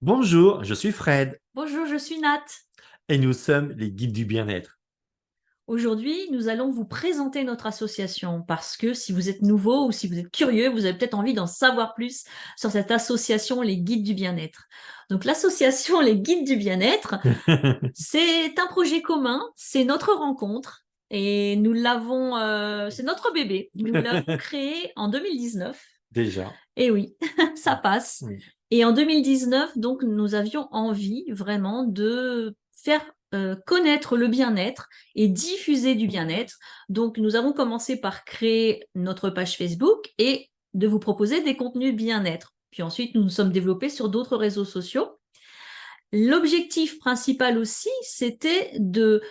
Bonjour, je suis Fred Bonjour, je suis Nat. et nous sommes les guides du bien-être. Aujourd'hui, nous allons vous présenter notre association parce que si vous êtes nouveau ou si vous êtes curieux, vous avez peut-être envie d'en savoir plus sur cette association, les guides du bien-être. Donc, l'association Les Guides du bien-être, c'est un projet commun, c'est notre rencontre et c'est notre bébé. Nous l'avons créé en 2019. Déjà. Et oui, ça passe. Oui. Et en 2019, donc, nous avions envie vraiment de faire connaître le bien-être et diffuser du bien-être. Donc, nous avons commencé par créer notre page Facebook et de vous proposer des contenus bien-être. Puis ensuite, nous nous sommes développés sur d'autres réseaux sociaux. L'objectif principal aussi, c'était de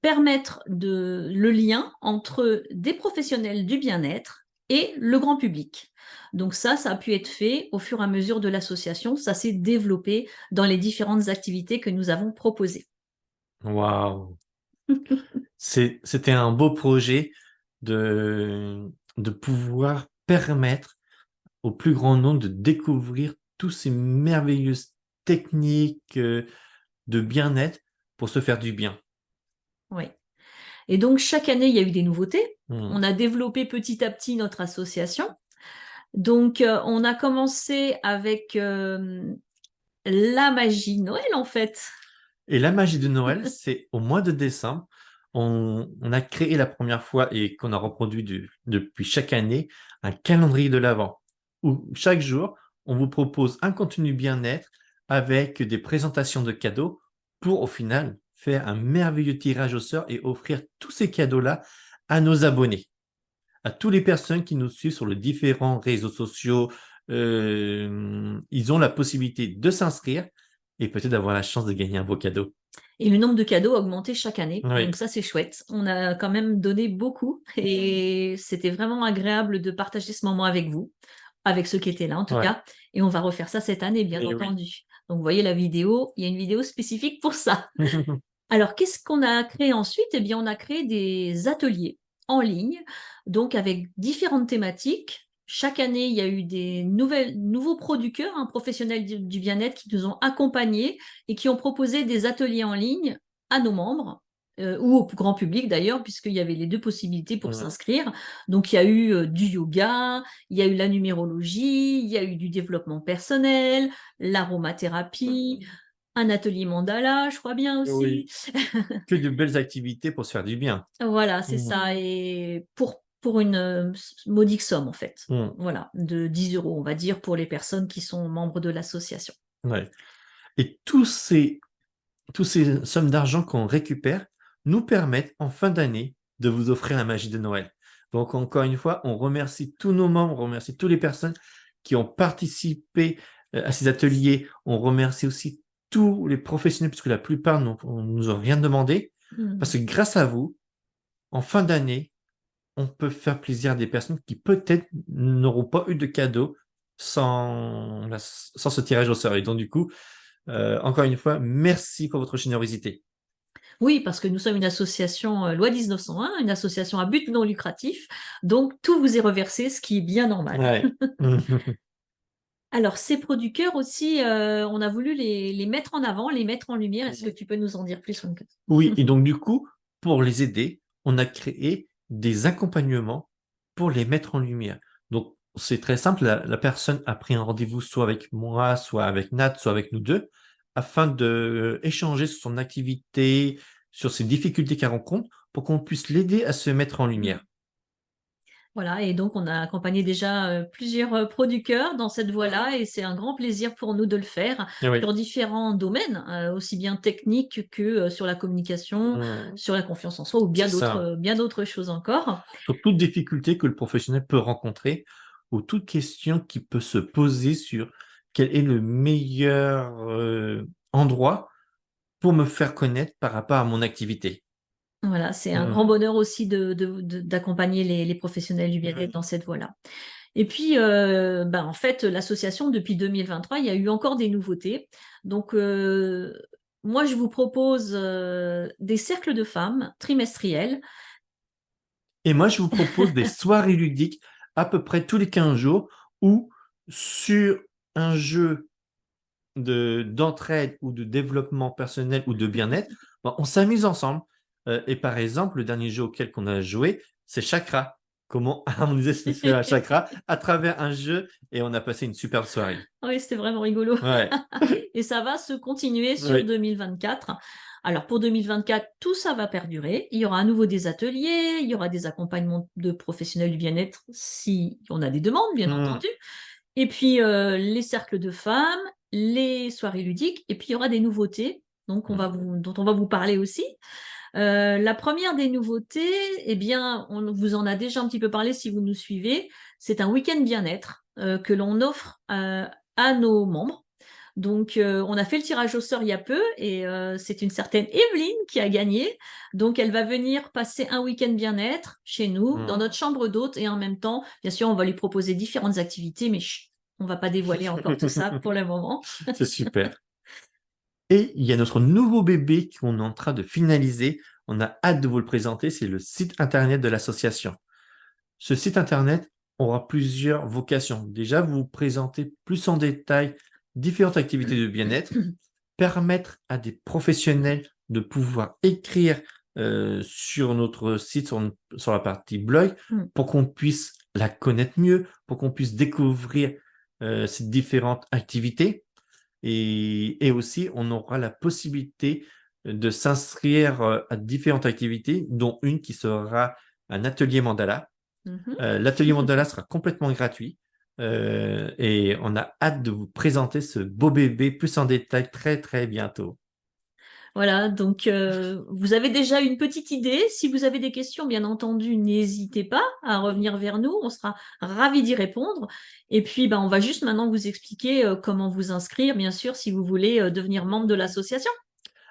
permettre le lien entre des professionnels du bien-être et le grand public. Donc ça a pu être fait au fur et à mesure de l'association. Ça s'est développé dans les différentes activités que nous avons proposées. Waouh. C'était un beau projet de pouvoir permettre au plus grand nombre de découvrir tous ces merveilleuses techniques de bien-être pour se faire du bien. Oui. Et donc chaque année, il y a eu des nouveautés. Hmm. On a développé petit à petit notre association. Donc on a commencé avec la magie de Noël en fait. Et la magie de Noël, c'est au mois de décembre. On a créé la première fois et qu'on a reproduit depuis chaque année un calendrier de l'Avent où chaque jour, on vous propose un contenu bien-être avec des présentations de cadeaux pour au final faire un merveilleux tirage au sort et offrir tous ces cadeaux-là à nos abonnés, à toutes les personnes qui nous suivent sur les différents réseaux sociaux. Ils ont la possibilité de s'inscrire et peut-être d'avoir la chance de gagner un beau cadeau. Et le nombre de cadeaux a augmenté chaque année. Oui, Donc ça, c'est chouette. On a quand même donné beaucoup et c'était vraiment agréable de partager ce moment avec vous, avec ceux qui étaient là en tout ouais. cas. Et on va refaire ça cette année, bien Et oui. entendu. Donc vous voyez la vidéo, il y a une vidéo spécifique pour ça. Alors, qu'est-ce qu'on a créé ensuite? Eh bien, on a créé des ateliers en ligne, donc avec différentes thématiques. Chaque année, il y a eu des nouveaux producteurs, professionnels du bien-être qui nous ont accompagnés et qui ont proposé des ateliers en ligne à nos membres, ou au plus grand public d'ailleurs, puisqu'il y avait les deux possibilités pour Mm. s'inscrire. Donc, il y a eu du yoga, il y a eu la numérologie, il y a eu du développement personnel, l'aromathérapie, un atelier mandala, je crois bien aussi. Oui, que de belles activités pour se faire du bien. Voilà, c'est Mm. ça. Et pour une modique somme, en fait. Mm. Voilà, de 10 euros, on va dire, pour les personnes qui sont membres de l'association. Ouais. Et tous ces sommes d'argent qu'on récupère nous permettent en fin d'année de vous offrir la magie de Noël. Donc encore une fois, on remercie tous nos membres, on remercie toutes les personnes qui ont participé à ces ateliers. On remercie aussi tous les professionnels, puisque la plupart nous ont rien demandé. Parce Hmm. que grâce à vous, en fin d'année, on peut faire plaisir à des personnes qui peut-être n'auront pas eu de cadeau sans ce tirage au sort. Et donc, du coup, encore une fois, merci pour votre générosité. Oui, parce que nous sommes une association loi 1901, une association à but non lucratif. Donc, tout vous est reversé, ce qui est bien normal. Ouais. Alors, ces producteurs aussi, on a voulu les mettre en avant, les mettre en lumière. Est-ce que tu peux nous en dire plus, Franck? Oui, et donc, du coup, pour les aider, on a créé des accompagnements pour les mettre en lumière. Donc, c'est très simple, la personne a pris un rendez-vous soit avec moi, soit avec Nat, soit avec nous deux, afin de échanger sur son activité, sur ses difficultés qu'elle rencontre, pour qu'on puisse l'aider à se mettre en lumière. Voilà, et donc on a accompagné déjà plusieurs producteurs dans cette voie-là, et c'est un grand plaisir pour nous de le faire Et oui. sur différents domaines, aussi bien techniques que sur la communication, Mm. sur la confiance en soi ou C'est ça. bien d'autres choses encore. Sur toute difficulté que le professionnel peut rencontrer ou toute question qui peut se poser sur quel est le meilleur endroit pour me faire connaître par rapport à mon activité. Voilà, c'est un grand Mm. bonheur aussi d'accompagner les professionnels du bien-être dans cette voie-là. Et puis, en fait, l'association, depuis 2023, il y a eu encore des nouveautés. Donc, moi, je vous propose des cercles de femmes trimestriels. Et moi, je vous propose des soirées ludiques à peu près tous les 15 jours où sur un jeu d'entraide ou de développement personnel ou de bien-être, ben, on s'amuse ensemble. Et par exemple, le dernier jeu auquel on a joué, c'est Chakra. Comment harmoniser un chakra à travers un jeu, et on a passé une superbe soirée. Oui, c'était vraiment rigolo. Ouais. Et ça va se continuer sur Oui. 2024. Alors pour 2024, tout ça va perdurer. Il y aura à nouveau des ateliers, il y aura des accompagnements de professionnels du bien-être si on a des demandes, bien entendu. Et puis les cercles de femmes, les soirées ludiques, et puis il y aura des nouveautés donc dont on va vous parler aussi. La première des nouveautés, eh bien, on vous en a déjà un petit peu parlé si vous nous suivez, c'est un week-end bien-être que l'on offre à nos membres. Donc, on a fait le tirage au sort il y a peu et c'est une certaine Evelyne qui a gagné. Donc, elle va venir passer un week-end bien-être chez nous, dans notre chambre d'hôte, et en même temps, bien sûr, on va lui proposer différentes activités, mais chut, on ne va pas dévoiler encore tout ça pour le moment. C'est super. Et il y a notre nouveau bébé qu'on est en train de finaliser. On a hâte de vous le présenter. C'est le site internet de l'association. Ce site internet aura plusieurs vocations. Déjà, vous présenter plus en détail différentes activités de bien-être, permettre à des professionnels de pouvoir écrire sur notre site, sur la partie blog, pour qu'on puisse la connaître mieux, pour qu'on puisse découvrir ces différentes activités. Et aussi, on aura la possibilité de s'inscrire à différentes activités, dont une qui sera un atelier mandala. L'atelier mandala sera complètement gratuit et on a hâte de vous présenter ce beau bébé plus en détail très, très bientôt. Voilà, donc vous avez déjà une petite idée. Si vous avez des questions, bien entendu, n'hésitez pas à revenir vers nous. On sera ravis d'y répondre. Et puis, on va juste maintenant vous expliquer comment vous inscrire, bien sûr, si vous voulez devenir membre de l'association.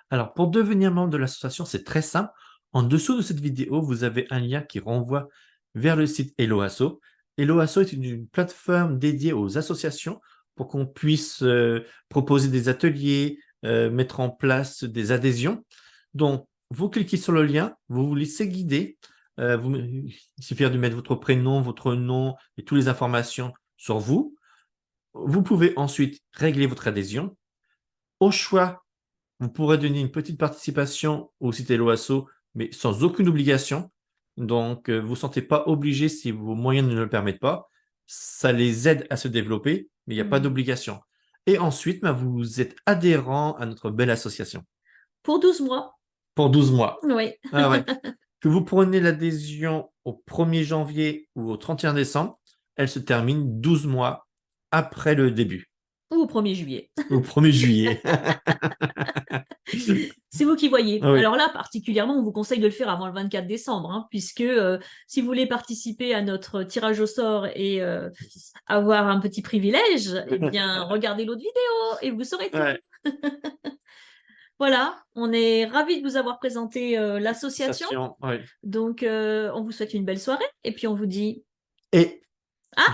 Alors, pour devenir membre de l'association, c'est très simple. En dessous de cette vidéo, vous avez un lien qui renvoie vers le site Hello Asso. Hello Asso est une plateforme dédiée aux associations pour qu'on puisse proposer des ateliers, mettre en place des adhésions. Donc, vous cliquez sur le lien, vous vous laissez guider. Il suffit de mettre votre prénom, votre nom et toutes les informations sur vous. Vous pouvez ensuite régler votre adhésion. Au choix, vous pourrez donner une petite participation au site Hello Asso, mais sans aucune obligation. Donc, vous ne vous sentez pas obligé si vos moyens ne le permettent pas. Ça les aide à se développer, mais il n'y a pas d'obligation. Et ensuite, vous êtes adhérent à notre belle association. Pour 12 mois. Pour 12 mois. Oui. Ah ouais. Que vous preniez l'adhésion au 1er janvier ou au 31 décembre, elle se termine 12 mois après le début. Ou au 1er juillet. Au 1er juillet. C'est vous qui voyez. Oui. Alors là, particulièrement, on vous conseille de le faire avant le 24 décembre, puisque si vous voulez participer à notre tirage au sort et avoir un petit privilège, eh bien, regardez l'autre vidéo et vous saurez tout. Ouais. Voilà, on est ravis de vous avoir présenté l'association. Oui. Donc, on vous souhaite une belle soirée et puis on vous dit... Et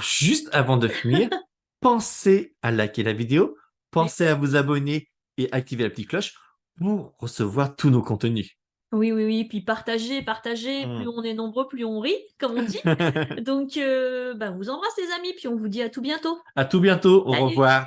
juste avant de finir, pensez à liker la vidéo, pensez à vous abonner et activer la petite cloche pour recevoir tous nos contenus. Oui, oui, oui. Puis partagez. Plus on est nombreux, plus on rit, comme on dit. Donc, vous embrasse les amis, puis on vous dit à tout bientôt. À tout bientôt. Au Salut. revoir.